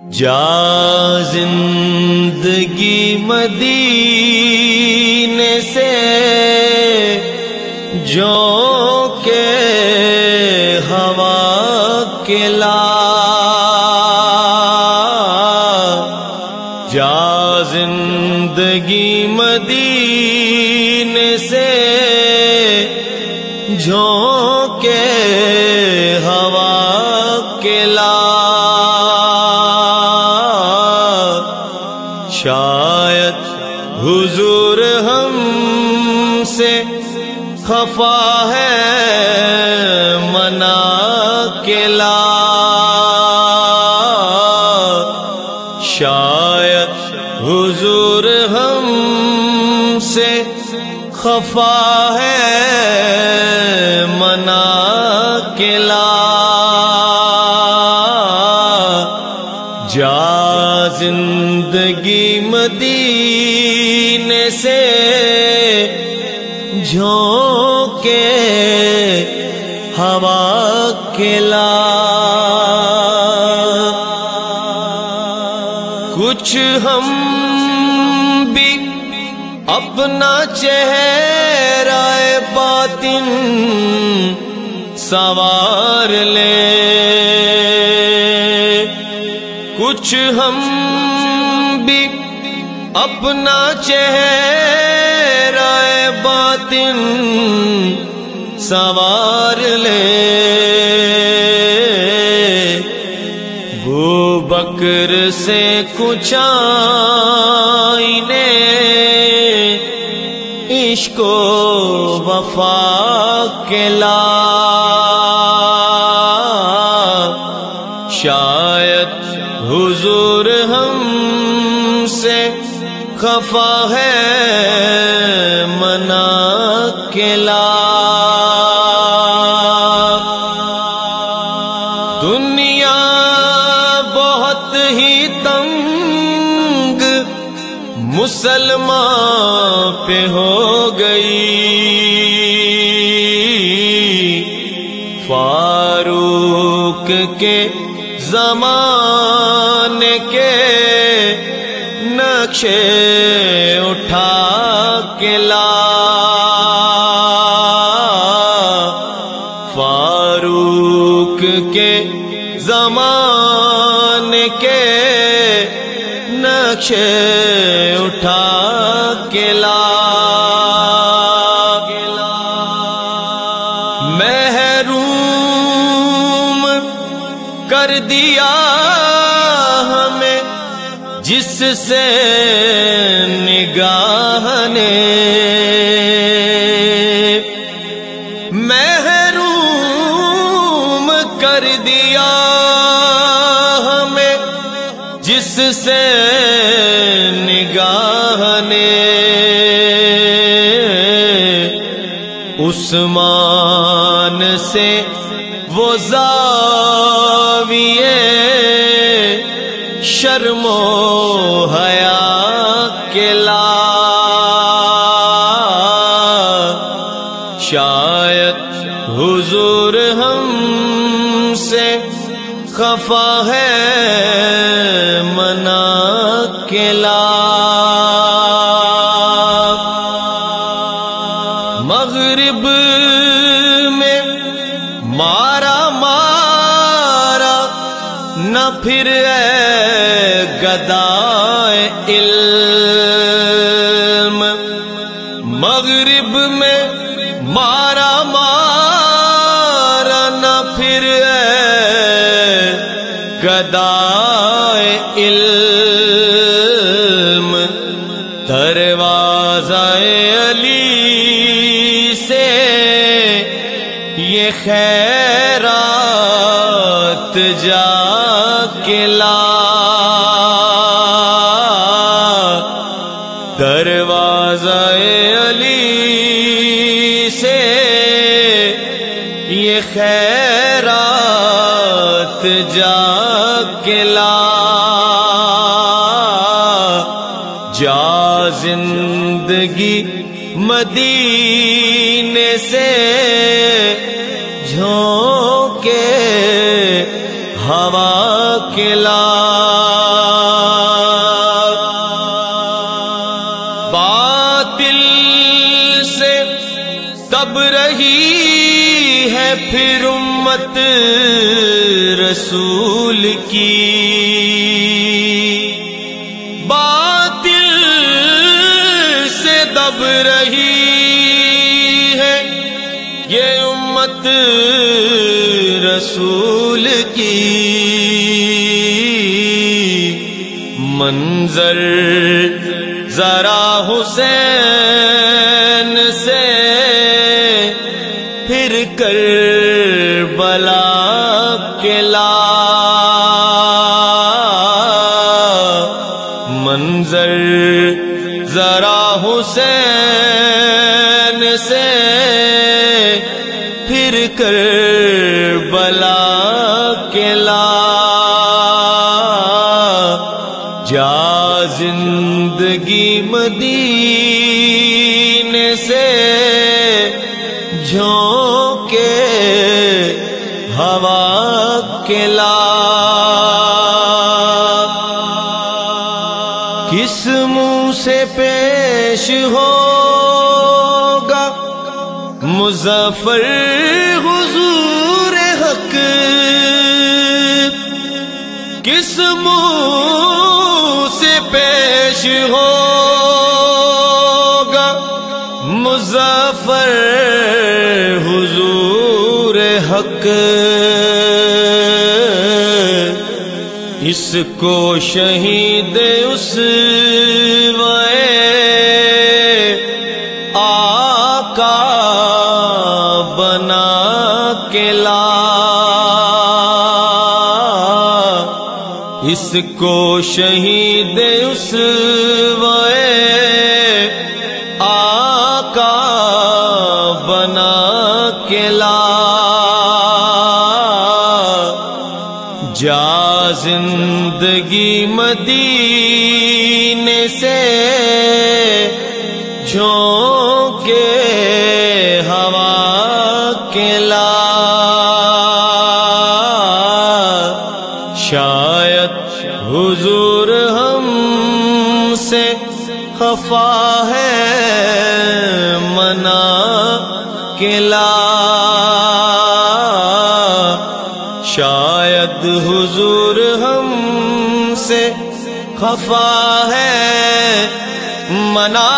جا زندگی مدینے سے جھونکے ہوا کے لا، جا زندگی مدینے سے جھونکے ہوا کے لا، شاید حضور ہم سے خفا ہے منا کے لا، شاید حضور ہم سے خفا ہے منا کے لا، جا زندگی مدینے سے جھونکے ہوا کے لا، کچھ ہم بھی اپنا چہرہ باطن سنوار لیں، کچھ ہم بھی اپنا چہرہ باطن سنوار لیں، ابو بکر سے کچھ آئینے عشق و وفا کے لا، شاید حضور ہم سے خفا ہے منا کے لا، دنیا بہت ہی تنگ مسلمان پہ ہو گئی، فاروق کے زمانے کے نقشے اٹھا کے لا، فاروق کے زمانے کے نقشے اٹھا کے لا، محروم کر دیا ہمیں جس سے نگاہ نے، محروم کر دیا ہمیں جس سے نگاہ نے، عثمان سے وہ زاویے شرم و حیا کے لا، شاید حضور ہم سے خفا ہے منا کے لا، مغرب میں مارا مارا نہ پھر گدائے علم، مغرب میں مارا مارا نہ پھر گدائے علم، دروازہ علی سے یہ خیرات جا کے لا، دروازہ علی سے یہ خیرات جا کے لا، جا زندگی مدینے سے جھونکے ہوا کے لا رسول کی، باطل سے دب رہی ہے یہ امت رسول کی، منظر ذرا حسین سے پھر کربلا کے لا، منظر ذرا حسین سے پھر کربلا کے لا، جا زندگی مدینے سے جھونکے ہوا کے لا، کس منہ سے پیش ہوگا مظفر حضور حق، کس منہ سے پیش ہوگا مظفر حضور حق، اس کو شہید اسوہ آقا بنا کے لا، اس کو شہید اسوہ آقا بنا کے لا، جا زندگی مدینے سے جھونکے ہوا کے لا، شاید حضور ہم سے خفا ہے منا کے لا، شاید حضور ہم سے خفا ہے منا